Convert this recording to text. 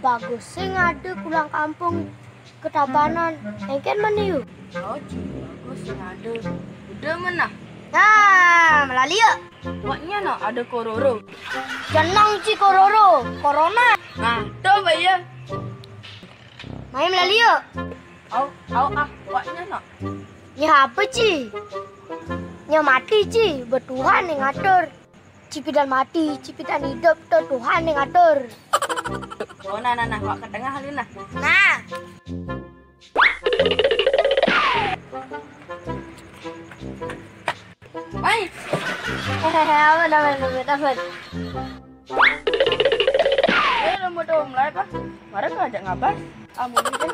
bagus sing ada pulang kampung ketabanan. Engken mana yuk? Oh, bagus sing ada. Udah mana? Nah, melalui yuk. Maknya nak ada kororo. Jenang ci kororo, corona. Nah, coba ya. Main melalui yuk. Maknya nak. Ya apa ci? Ya mati ci, bertuhan yang ngatur. Cipidan mati, cipidan hidup, tuh Tuhan yang ngatur. Oh, nah, wak ke tengah halin nah. Nah. Mai. Dapat. Mau tahu mulai apa? Mari kau ajak ngabas. Amun ini.